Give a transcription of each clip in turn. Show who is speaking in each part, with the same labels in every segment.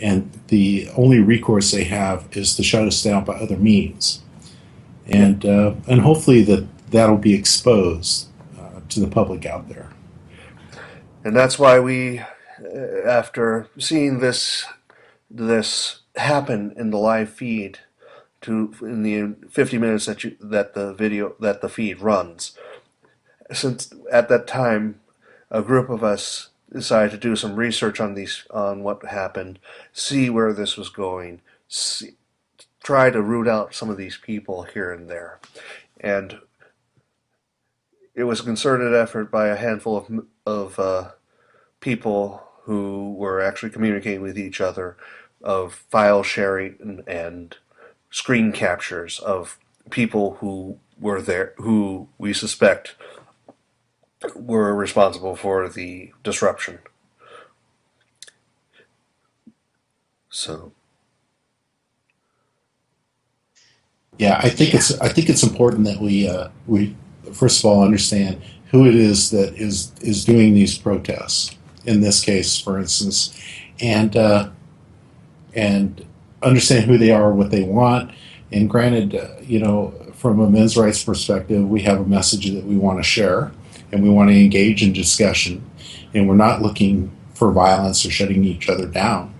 Speaker 1: and the only recourse they have is to shut us down by other means. And hopefully that'll be exposed to the public out there.
Speaker 2: And that's why we, after seeing this happen in the live feed, in the 50 minutes that the feed runs, since at that time a group of us decided to do some research on what happened, see where this was going, try to root out some of these people here and there. And it was a concerted effort by a handful of people who were actually communicating with each other, of file sharing and screen captures of people who were there, who we suspect were responsible for the disruption. So,
Speaker 1: yeah, I think it's important that we first of all understand who it is that is doing these protests. In this case, for instance, and understand who they are, what they want. And granted, from a men's rights perspective, we have a message that we want to share, and we want to engage in discussion, and we're not looking for violence or shutting each other down.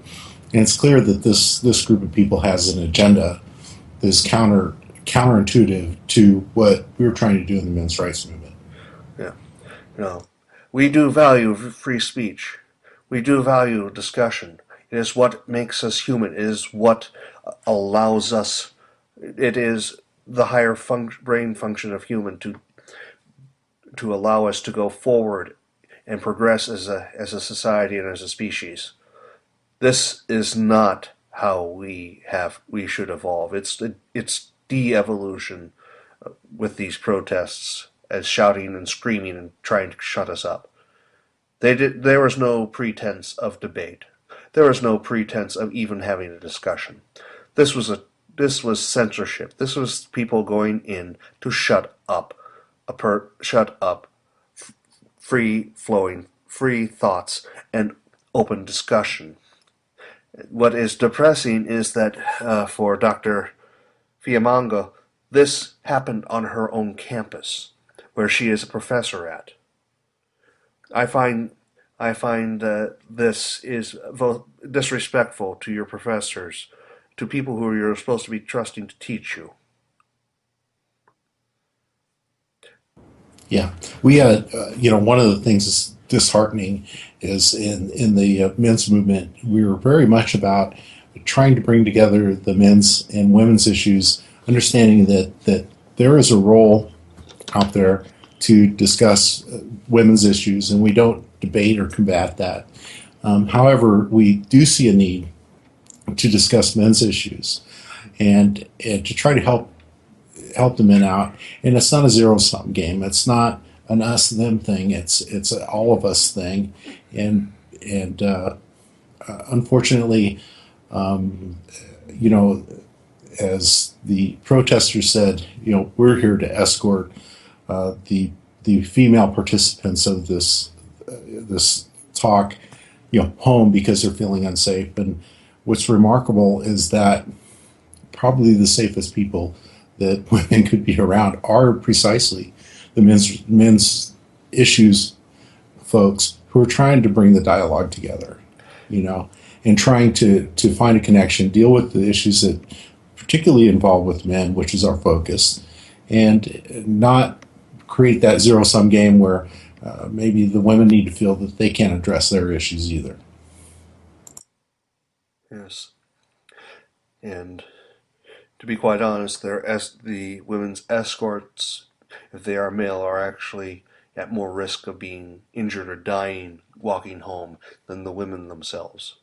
Speaker 1: And it's clear that this group of people has an agenda that is counterintuitive to what we were trying to do in the men's rights movement.
Speaker 2: yeah, we do value free speech. We do value discussion. It is what makes us human. It is what allows us. It is the higher brain function of human to allow us to go forward and progress as a society and as a species. This is not how we should evolve. It's de-evolution with these protests, as shouting and screaming and trying to shut us up. There was no pretense of debate. There was no pretense of even having a discussion. This was censorship. This was people going in to shut up free flowing, free thoughts and open discussion. What is depressing is that for Dr. Fiamengo, this happened on her own campus, where she is a professor at. I find this is both disrespectful to your professors, to people who you're supposed to be trusting to teach you.
Speaker 1: Yeah, we had, one of the things that's disheartening is in the men's movement, we were very much about trying to bring together the men's and women's issues, understanding that there is a role out there to discuss women's issues, and we don't debate or combat that. However, we do see a need to discuss men's issues and to try to help the men out. And it's not a zero-sum game. It's not an us-them thing. It's an all-of-us thing. And unfortunately, as the protesters said, we're here to escort the female participants of this talk, home because they're feeling unsafe. And what's remarkable is that probably the safest people that women could be around are precisely the men's issues folks who are trying to bring the dialogue together, and trying to find a connection, deal with the issues that particularly involve with men, which is our focus, and not create that zero-sum game where maybe the women need to feel that they can't address their issues either.
Speaker 2: Yes. And to be quite honest, the women's escorts, if they are male, are actually at more risk of being injured or dying walking home than the women themselves.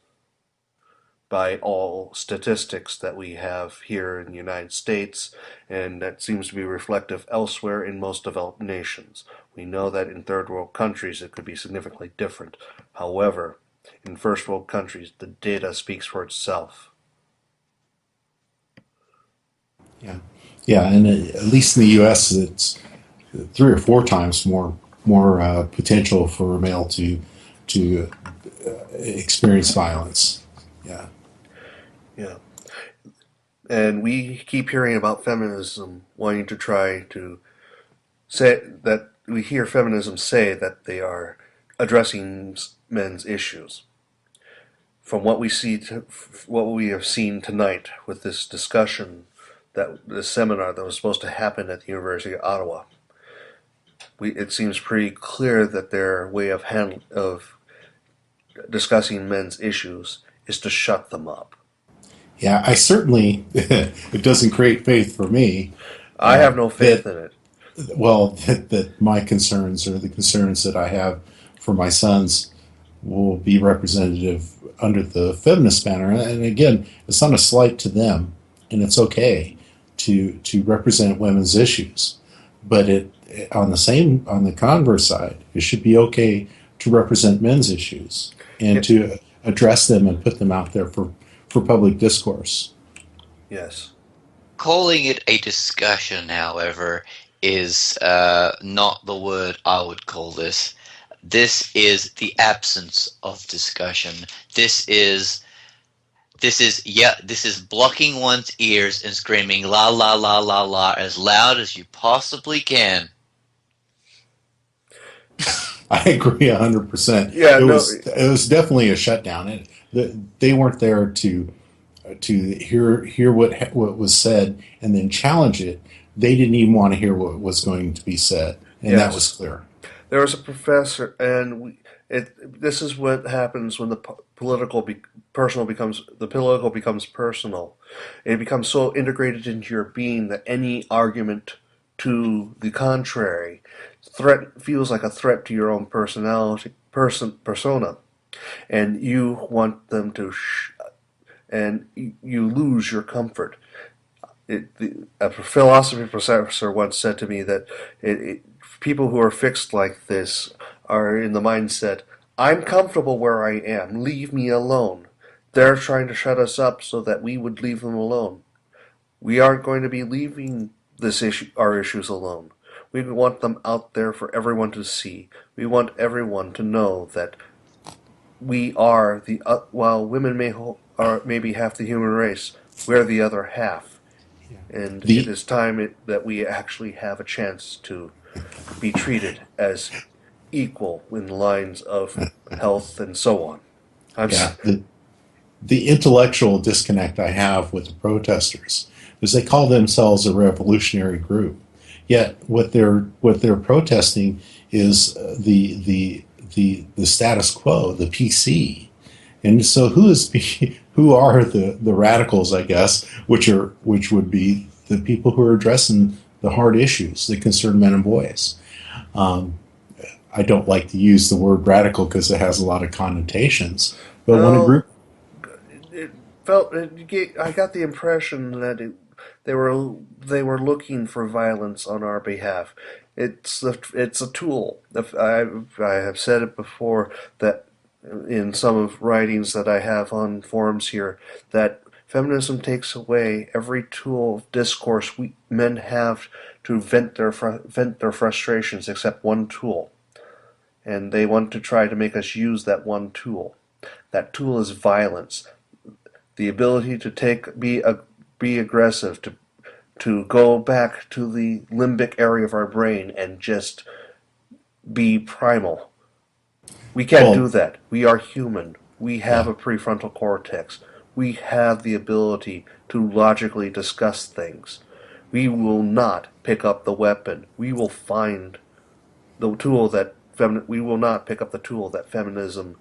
Speaker 2: By all statistics that we have here in the United States, and that seems to be reflective elsewhere in most developed nations. We know that in third world countries it could be significantly different. However, in first world countries, the data speaks for itself.
Speaker 1: Yeah, and at least in the U.S., it's 3 or 4 times more potential for a male to experience violence. Yeah.
Speaker 2: Yeah. And we keep hearing about feminism wanting to try to say that we hear feminism say that they are addressing men's issues. From what we see, what we have seen tonight with this discussion, that this seminar that was supposed to happen at the University of Ottawa, it seems pretty clear that their way of discussing men's issues is to shut them up.
Speaker 1: Yeah, I certainly, it doesn't create faith for me
Speaker 2: I have no
Speaker 1: that,
Speaker 2: faith in it.
Speaker 1: well, that my concerns or the concerns that I have for my sons will be representative under the feminist banner. And again, it's not a slight to them, and it's okay to represent women's issues. But on the converse side, it should be okay to represent men's issues and
Speaker 2: It,
Speaker 1: to address them and put them out there for public discourse.
Speaker 2: yes.
Speaker 3: Calling it a discussion, however, is not the word I would call this. This is the absence of discussion. This is blocking one's ears and screaming la la la la la as loud as you possibly can.
Speaker 1: I agree 100%.
Speaker 2: Yeah. No.
Speaker 1: It was definitely a shutdown. They weren't there to hear what was said and then challenge it. They didn't even want to hear what was going to be said, and that was
Speaker 2: Yes.
Speaker 1: clear.
Speaker 2: There was a professor, and this is what happens when the political becomes personal. It becomes so integrated into your being that any argument to the contrary feels like a threat to your own persona, and you want them to, and you lose your comfort. A philosophy professor once said to me that people who are fixed like this are in the mindset, I'm comfortable where I am, leave me alone. They're trying to shut us up so that we would leave them alone. We aren't going to be leaving our issues alone. We want them out there for everyone to see. We want everyone to know that we are while women are maybe half the human race, we're the other half. And it
Speaker 1: The
Speaker 2: is time that we actually have a chance to be treated as equal in lines of health and so on. I'm
Speaker 1: yeah the intellectual disconnect I have with the protesters is they call themselves a revolutionary group, yet what they're protesting is the status quo, the PC. And so who are the radicals, I guess, which would be the people who are addressing the hard issues that concern men and boys. Um, I don't like to use the word radical because it has a lot of connotations. But when a
Speaker 2: well,
Speaker 1: group,
Speaker 2: it I got the impression that they were looking for violence on our behalf. It's a tool. I have said it before that in some of writings that I have on forums here, that feminism takes away every tool of discourse men have to vent their frustrations except one tool, and they want to try to make us use that one tool. That tool is violence, the ability to be aggressive, to go back to the limbic area of our brain and just be primal. We can't do
Speaker 1: well,
Speaker 2: that. We are human. We have
Speaker 1: yeah,
Speaker 2: a prefrontal cortex. We have the ability to logically discuss things. We will not pick up the weapon. We will find the tool that we will not pick up the tool that feminism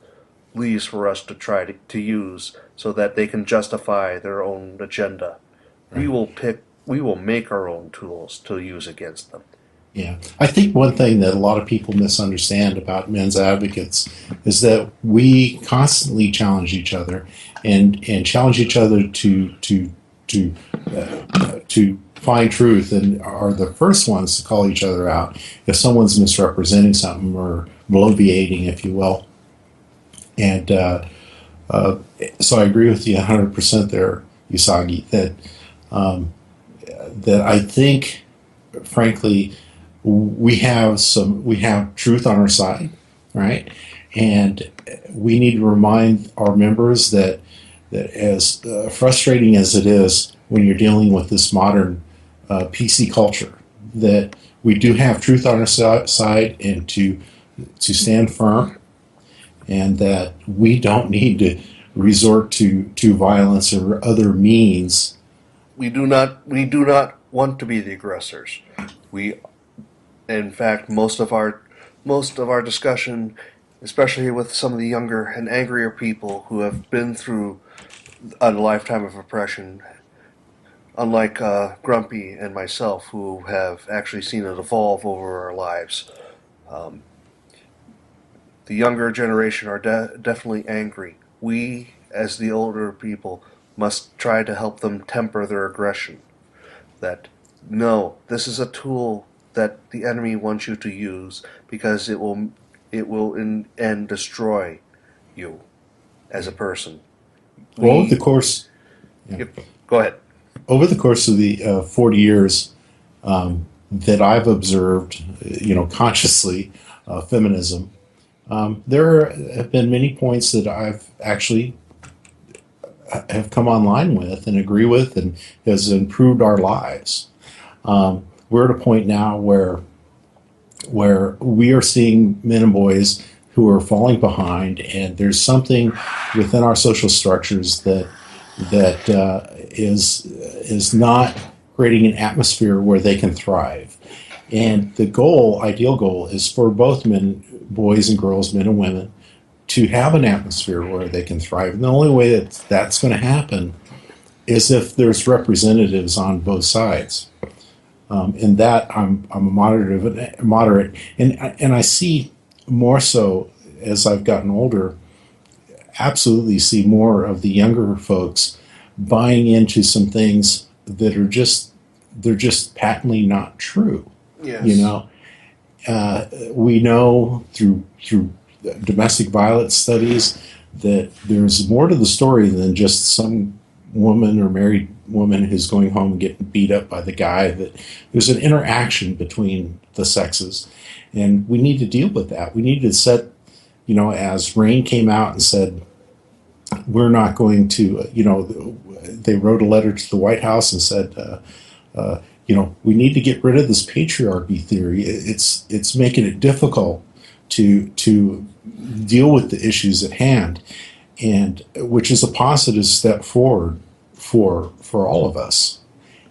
Speaker 2: leaves for us to try to use so that they can justify their own agenda.
Speaker 1: right.
Speaker 2: We will make our own tools to use against them.
Speaker 1: Yeah. I think one thing that a lot of people misunderstand about men's advocates is that we constantly challenge each other and challenge each other to find truth and are the first ones to call each other out if someone's misrepresenting something or bloviating, if you will. And uh, so I agree with you 100% there, Usagi, um, that I think, frankly, we have truth on our side, right? And we need to remind our members that that as frustrating as it is when you're dealing with this modern PC culture, that we do have truth on our side, and to stand firm, and that we don't need to resort to violence or other means.
Speaker 2: We do not want to be the aggressors. We, in fact, most of our discussion, especially with some of the younger and angrier people who have been through a lifetime of oppression, unlike Grumpy and myself, who have actually seen it evolve over our lives. Um, the younger generation are definitely angry. We, as the older people, must try to help them temper their aggression. That no, this is a tool that the enemy wants you to use because it will in end destroy you as a person.
Speaker 1: Well, over the
Speaker 2: We
Speaker 1: course, yeah,
Speaker 2: Yep, go ahead.
Speaker 1: over the course of the 40 years that I've observed, consciously feminism, there have been many points that I've actually have come online with and agree with, and has improved our lives. We're at a point now where we are seeing men and boys who are falling behind, and there's something within our social structures that is not creating an atmosphere where they can thrive. And the ideal goal, is for both men, boys and girls, men and women, to have an atmosphere where they can thrive. And the only way that that's going to happen is if there's representatives on both sides. In that, I'm a moderate, and I see more so as I've gotten older. Absolutely, see more of the younger folks buying into some things that are just patently not true. You
Speaker 2: Yes.
Speaker 1: know, we know through domestic violence studies that there's more to the story than just some woman or married woman who's going home and getting beat up by the guy. That there's an interaction between the sexes, and we need to deal with that. We need to set, as Rain came out and said, we're not going to, they wrote a letter to the White House and said, we need to get rid of this patriarchy theory. It's making it difficult to deal with the issues at hand, and which is a positive step forward for all of us,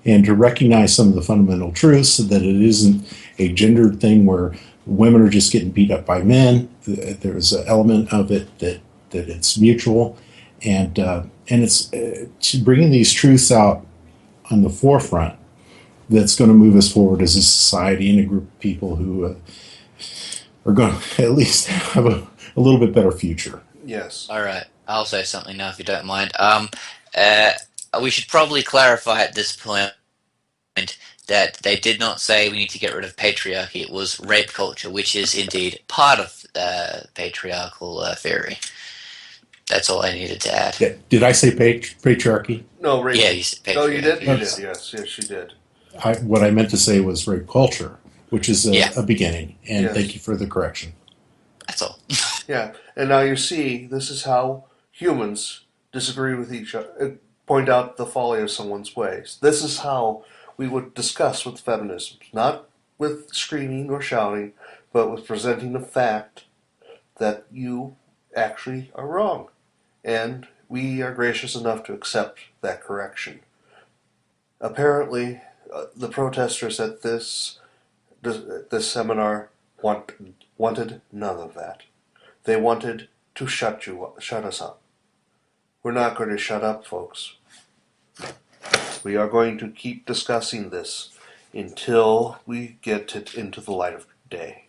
Speaker 1: and to recognize some of the fundamental truths, so that it isn't a gendered thing where women are just getting beat up by men. There's an element of it that it's mutual, and it's bringing these truths out on the forefront that's going to move us forward as a society and a group of people who are going to at least have a little bit better future.
Speaker 2: Yes.
Speaker 3: All right, I'll say something now if you don't mind. Uh, we should probably clarify at this point that they did not say we need to get rid of patriarchy. It was rape culture, which is indeed part of patriarchal theory. That's all I needed to add.
Speaker 1: Yeah, did I say patriarchy?
Speaker 2: No, rape.
Speaker 3: Yeah, you said
Speaker 2: No, you did.
Speaker 3: patriarchy.
Speaker 2: You
Speaker 1: Oops.
Speaker 2: did. Yes, yes, you did.
Speaker 1: What I meant to say was rape culture, which is
Speaker 3: Yeah,
Speaker 1: a beginning. And
Speaker 2: Yes.
Speaker 1: thank you for the correction.
Speaker 3: that's all.
Speaker 2: Yeah, and now you see, this is how humans disagree with each other, point out the folly of someone's ways. This is how we would discuss with feminism, not with screaming or shouting, but with presenting the fact that you actually are wrong. And we are gracious enough to accept that correction. Apparently, the protesters at this seminar wanted none of that. They wanted to shut us up. We're not going to shut up, folks. We are going to keep discussing this until we get it into the light of day.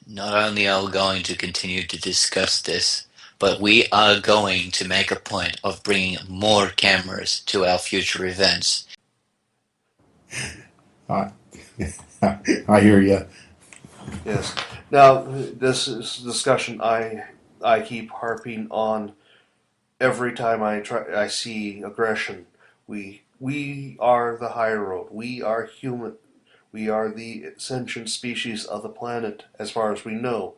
Speaker 3: Not only are we going to continue to discuss this, but we are going to make a point of bringing more cameras to our future events.
Speaker 1: I, I hear you.
Speaker 2: Yes. Now, this is discussion I keep harping on every time I see aggression. We are the higher road. We are human. We are the sentient species of the planet, as far as we know.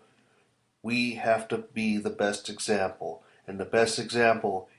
Speaker 2: We have to be the best example, and the best example